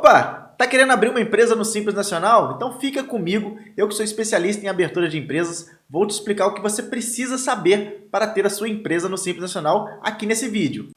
Opa! Tá querendo abrir uma empresa no Simples Nacional? Então fica comigo, eu que sou especialista em abertura de empresas, vou te explicar o que você precisa saber para ter a sua empresa no Simples Nacional aqui nesse vídeo.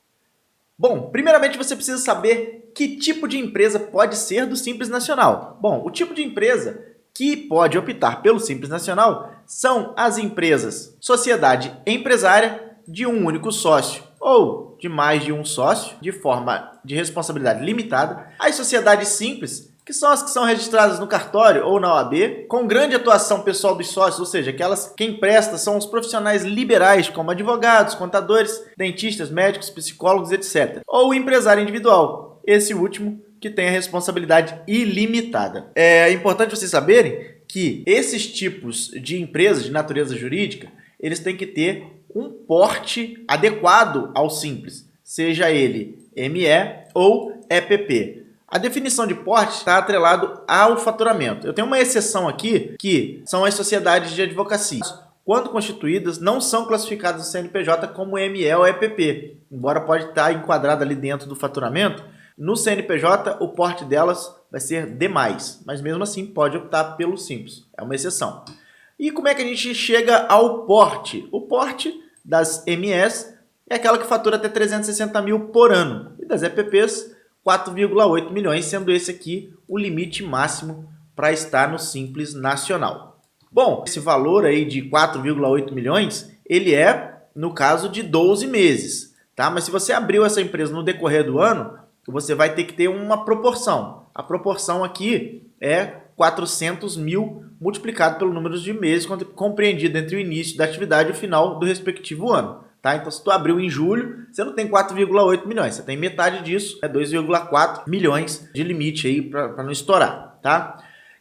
Bom, primeiramente você precisa saber que tipo de empresa pode ser do Simples Nacional. Bom, o tipo de empresa que pode optar pelo Simples Nacional são as empresas sociedade empresária de um único sócio ou de mais de um sócio, de forma de responsabilidade limitada, as sociedades simples, que são as que são registradas no cartório ou na OAB, com grande atuação pessoal dos sócios, ou seja, aquelas quem presta são os profissionais liberais, como advogados, contadores, dentistas, médicos, psicólogos, etc. Ou o empresário individual, esse último que tem a responsabilidade ilimitada. É importante vocês saberem que esses tipos de empresas de natureza jurídica, eles têm que ter um porte adequado ao Simples, seja ele ME ou EPP. A definição de porte está atrelado ao faturamento. Eu tenho uma exceção aqui, que são as sociedades de advocacia. Quando constituídas, não são classificadas no CNPJ como ME ou EPP, embora pode estar enquadrada ali dentro do faturamento. No CNPJ, o porte delas vai ser D+, mas mesmo assim pode optar pelo Simples, é uma exceção. E como é que a gente chega ao porte? O porte das MEs é aquela que fatura até 360 mil por ano, e das EPPs 4,8 milhões, sendo esse aqui o limite máximo para estar no Simples Nacional. Bom, esse valor aí de 4,8 milhões, ele é no caso de 12 meses, tá? Mas se você abriu essa empresa no decorrer do ano, você vai ter que ter uma proporção. A proporção aqui é 400 mil multiplicado pelo número de meses compreendido entre o início da atividade e o final do respectivo ano. Tá? Então, se tu abriu em julho, você não tem 4,8 milhões, você tem metade disso, é 2,4 milhões de limite aí para não estourar. Tá?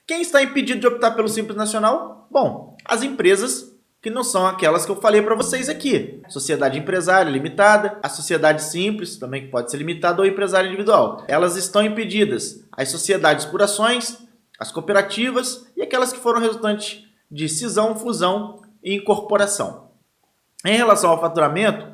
Quem está impedido de optar pelo Simples Nacional? Bom, as empresas que não são aquelas que eu falei para vocês aqui. Sociedade empresária limitada, a sociedade simples, também pode ser limitada, ou empresário individual. Elas estão impedidas as sociedades por ações, as cooperativas e aquelas que foram resultantes de cisão, fusão e incorporação. Em relação ao faturamento,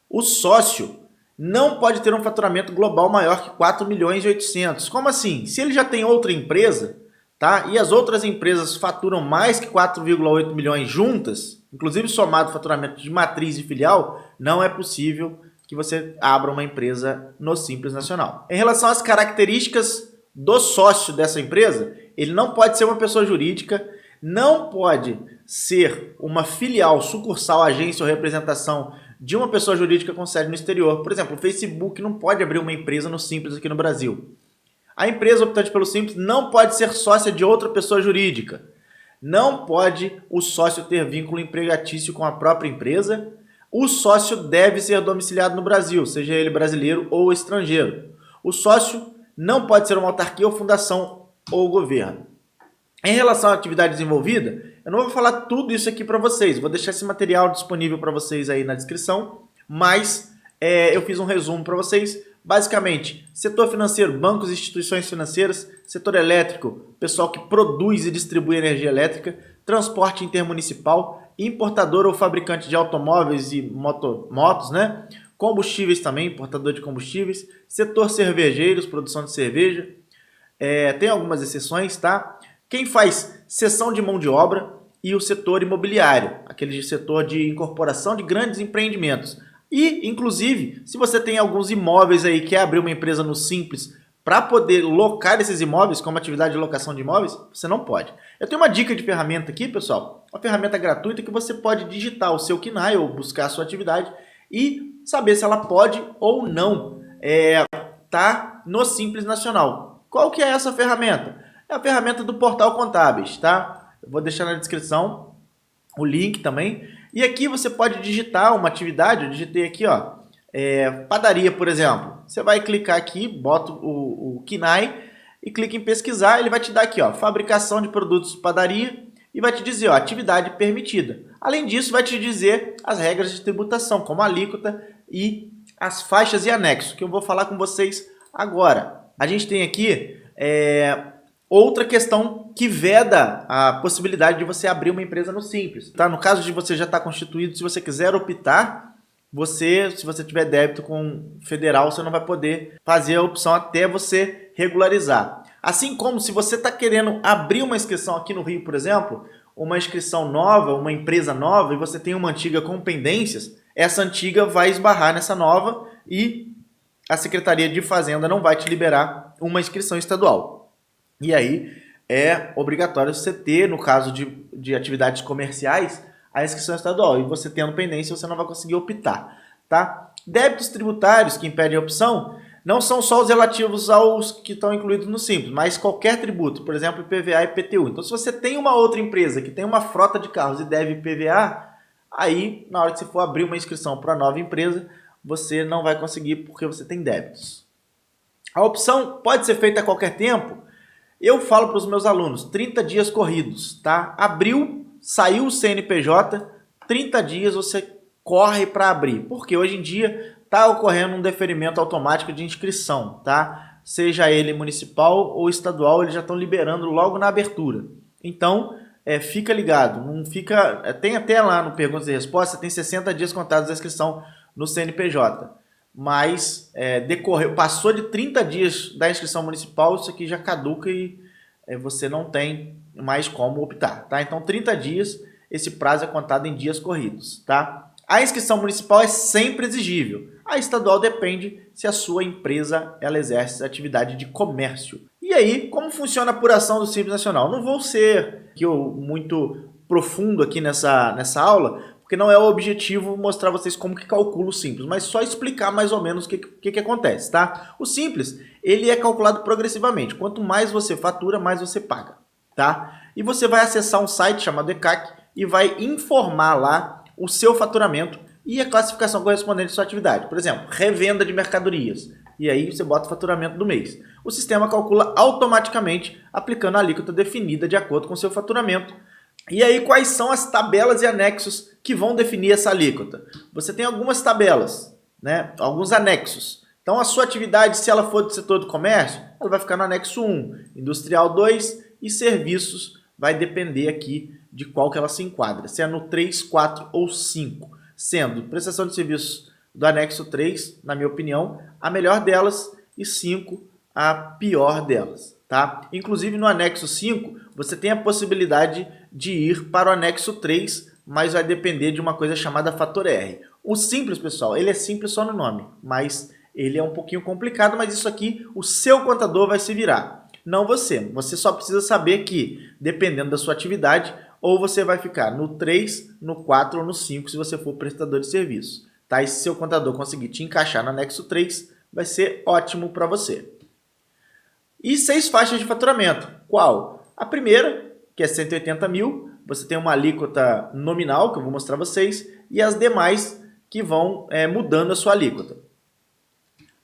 o sócio não pode ter um faturamento global maior que 4 milhões e 800. Como assim? Se ele já tem outra empresa, tá? E as outras empresas faturam mais que 4,8 milhões juntas, inclusive somado o faturamento de matriz e filial, não é possível que você abra uma empresa no Simples Nacional. Em relação às características do sócio dessa empresa, ele não pode ser uma pessoa jurídica, não pode ser uma filial, sucursal, agência ou representação de uma pessoa jurídica com sede no exterior. Por exemplo, o Facebook não pode abrir uma empresa no Simples aqui no Brasil. A empresa optante pelo Simples não pode ser sócia de outra pessoa jurídica. Não pode o sócio ter vínculo empregatício com a própria empresa. O sócio deve ser domiciliado no Brasil, seja ele brasileiro ou estrangeiro. O sócio não pode ser uma autarquia ou fundação ou governo. Em relação à atividade desenvolvida, eu não vou falar tudo isso aqui para vocês. Vou deixar esse material disponível para vocês aí na descrição, mas eu fiz um resumo para vocês. Basicamente, setor financeiro, bancos e instituições financeiras, setor elétrico, pessoal que produz e distribui energia elétrica, transporte intermunicipal, importador ou fabricante de automóveis e motos, né? Combustíveis também, importador de combustíveis, setor cervejeiros, produção de cerveja, tem algumas exceções, tá? Quem faz cessão de mão de obra e o setor imobiliário, aquele setor de incorporação de grandes empreendimentos. E, inclusive, se você tem alguns imóveis aí, quer abrir uma empresa no Simples para poder locar esses imóveis como atividade de locação de imóveis, você não pode. Eu tenho uma dica de ferramenta aqui, pessoal, uma ferramenta gratuita que você pode digitar o seu KNAI ou buscar a sua atividade e saber se ela pode ou não tá no Simples Nacional. Qual que é essa ferramenta? É a ferramenta do Portal Contábeis, tá? Eu vou deixar na descrição o link também. E aqui você pode digitar uma atividade, eu digitei aqui, ó, padaria, por exemplo. Você vai clicar aqui, bota o KNAI e clica em pesquisar, ele vai te dar aqui, ó, fabricação de produtos de padaria e vai te dizer, ó, atividade permitida. Além disso, vai te dizer as regras de tributação, como a alíquota e as faixas e anexos, que eu vou falar com vocês agora. A gente tem aqui outra questão que veda a possibilidade de você abrir uma empresa no Simples. Tá? No caso de você já estar constituído, se você quiser optar se você tiver débito com federal, você não vai poder fazer a opção até você regularizar. Assim como se você está querendo abrir uma inscrição aqui no Rio, por exemplo, uma inscrição nova, uma empresa nova, e você tem uma antiga com pendências, essa antiga vai esbarrar nessa nova e a Secretaria de Fazenda não vai te liberar uma inscrição estadual. E aí é obrigatório você ter, no caso de atividades comerciais, a inscrição estadual. E você tendo pendência, você não vai conseguir optar, tá? Débitos tributários que impedem a opção não são só os relativos aos que estão incluídos no Simples, mas qualquer tributo, por exemplo, IPVA e IPTU. Então, se você tem uma outra empresa que tem uma frota de carros e deve IPVA, aí, na hora que você for abrir uma inscrição para a nova empresa, você não vai conseguir porque você tem débitos. A opção pode ser feita a qualquer tempo. Eu falo para os meus alunos, 30 dias corridos, tá? Abriu, saiu o CNPJ, 30 dias você corre para abrir, porque hoje em dia está ocorrendo um deferimento automático de inscrição, tá? Seja ele municipal ou estadual, eles já estão liberando logo na abertura. Então, fica ligado, não fica... Tem até lá no Perguntas e Respostas, tem 60 dias contados da inscrição no CNPJ. Mas passou de 30 dias da inscrição municipal, isso aqui já caduca e você não tem mais como optar, tá? Então, 30 dias, esse prazo é contado em dias corridos, tá? A inscrição municipal é sempre exigível. A estadual depende se a sua empresa ela exerce atividade de comércio. E aí, como funciona a apuração do Simples Nacional? Não vou ser muito profundo aqui nessa aula, porque não é o objetivo mostrar vocês como que calcula o Simples, mas só explicar mais ou menos o que acontece, tá? O Simples, ele é calculado progressivamente. Quanto mais você fatura, mais você paga, tá? E você vai acessar um site chamado ECAC e vai informar lá o seu faturamento e a classificação correspondente à sua atividade. Por exemplo, revenda de mercadorias. E aí você bota o faturamento do mês. O sistema calcula automaticamente, aplicando a alíquota definida de acordo com o seu faturamento. E aí, quais são as tabelas e anexos que vão definir essa alíquota? Você tem algumas tabelas, né? Alguns anexos. Então, a sua atividade, se ela for do setor do comércio, ela vai ficar no anexo 1, industrial 2 e serviços vai depender aqui de qual que ela se enquadra, se é no 3, 4 ou 5, sendo prestação de serviços do anexo 3, na minha opinião, a melhor delas e 5, a pior delas, tá? Inclusive no anexo 5, você tem a possibilidade de ir para o anexo 3, mas vai depender de uma coisa chamada fator R. O Simples, pessoal, ele é simples só no nome, mas ele é um pouquinho complicado, mas isso aqui o seu contador vai se virar. Não você. Você só precisa saber que, dependendo da sua atividade, ou você vai ficar no 3, no 4 ou no 5 se você for prestador de serviço. Tá? E se seu contador conseguir te encaixar no anexo 3, vai ser ótimo para você. E 6 faixas de faturamento. Qual? A primeira, que é 180 mil, você tem uma alíquota nominal, que eu vou mostrar para vocês, e as demais que vão mudando a sua alíquota.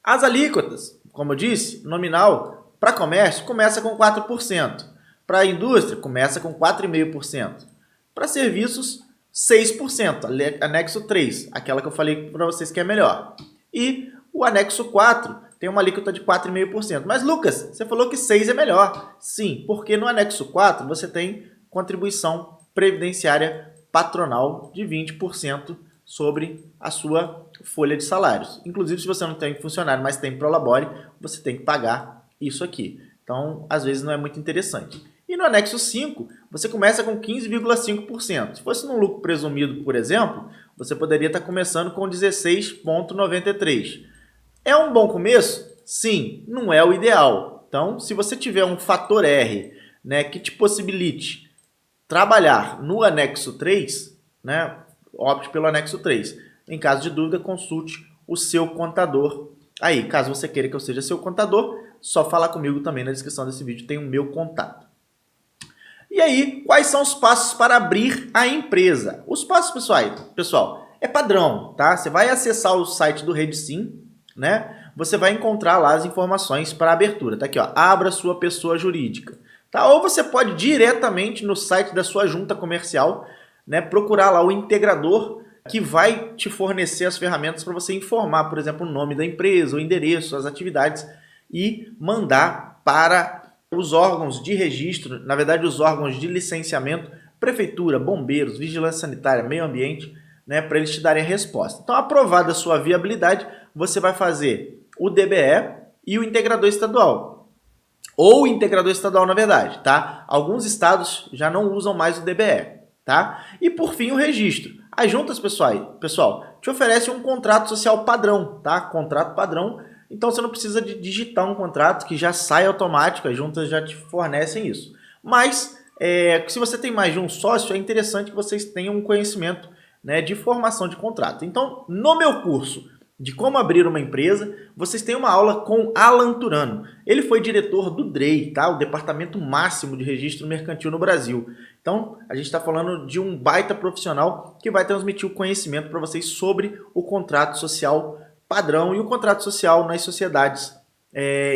As alíquotas, como eu disse, nominal, para comércio, começa com 4%. Para a indústria, começa com 4,5%. Para serviços, 6%, anexo 3, aquela que eu falei para vocês que é melhor. E o anexo 4 tem uma alíquota de 4,5%. Mas, Lucas, você falou que 6 é melhor. Sim, porque no anexo 4 você tem contribuição previdenciária patronal de 20% sobre a sua folha de salários. Inclusive, se você não tem funcionário, mas tem Prolabore, você tem que pagar isso aqui. Então, às vezes não é muito interessante. E no anexo 5, você começa com 15,5%. Se fosse num lucro presumido, por exemplo, você poderia estar começando com 16,93%. É um bom começo? Sim, não é o ideal. Então, se você tiver um fator R, né, que te possibilite trabalhar no anexo 3, né, opte pelo anexo 3. Em caso de dúvida, consulte o seu contador. Aí, caso você queira que eu seja seu contador, só falar comigo também na descrição desse vídeo, tem o meu contato. E aí, quais são os passos para abrir a empresa? Os passos, pessoal, é padrão, tá? Você vai acessar o site do Redsim, né? Você vai encontrar lá as informações para abertura. Tá aqui, ó, abra sua pessoa jurídica. Tá? Ou você pode diretamente no site da sua junta comercial, né, procurar lá o integrador que vai te fornecer as ferramentas para você informar, por exemplo, o nome da empresa, o endereço, as atividades e mandar para os órgãos de registro, na verdade os órgãos de licenciamento, prefeitura, bombeiros, vigilância sanitária, meio ambiente, né, para eles te darem a resposta. Então, aprovada a sua viabilidade, você vai fazer o DBE e o integrador estadual. Ou o integrador estadual, na verdade, tá? Alguns estados já não usam mais o DBE, tá? E por fim, o registro. As juntas, pessoal, te oferecem um contrato social padrão, tá? Contrato padrão. Então você não precisa de digitar um contrato que já sai automático, as juntas já te fornecem isso. Mas se você tem mais de um sócio, é interessante que vocês tenham um conhecimento, né, de formação de contrato. Então, no meu curso de como abrir uma empresa, vocês têm uma aula com Alan Turano. Ele foi diretor do DREI, tá? O Departamento Máximo de Registro Mercantil no Brasil. Então, a gente está falando de um baita profissional que vai transmitir o conhecimento para vocês sobre o contrato social padrão e o contrato social nas sociedades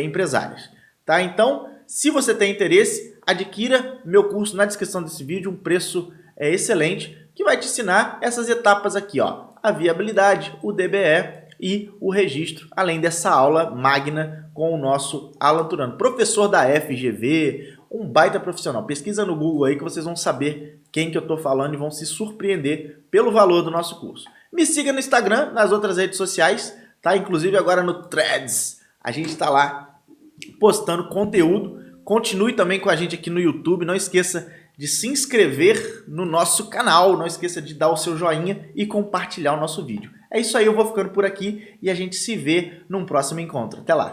empresárias, tá? Então, se você tem interesse, adquira meu curso na descrição desse vídeo, um preço excelente, que vai te ensinar essas etapas aqui, ó, a viabilidade, o DBE e o registro, além dessa aula magna com o nosso Alan Turano, professor da FGV, um baita profissional. Pesquisa no Google aí que vocês vão saber quem que eu tô falando e vão se surpreender pelo valor do nosso curso. Me siga no Instagram, nas outras redes sociais, tá? Inclusive agora no Threads, a gente está lá postando conteúdo. Continue também com a gente aqui no YouTube, não esqueça de se inscrever no nosso canal, não esqueça de dar o seu joinha e compartilhar o nosso vídeo. É isso aí, eu vou ficando por aqui e a gente se vê num próximo encontro. Até lá!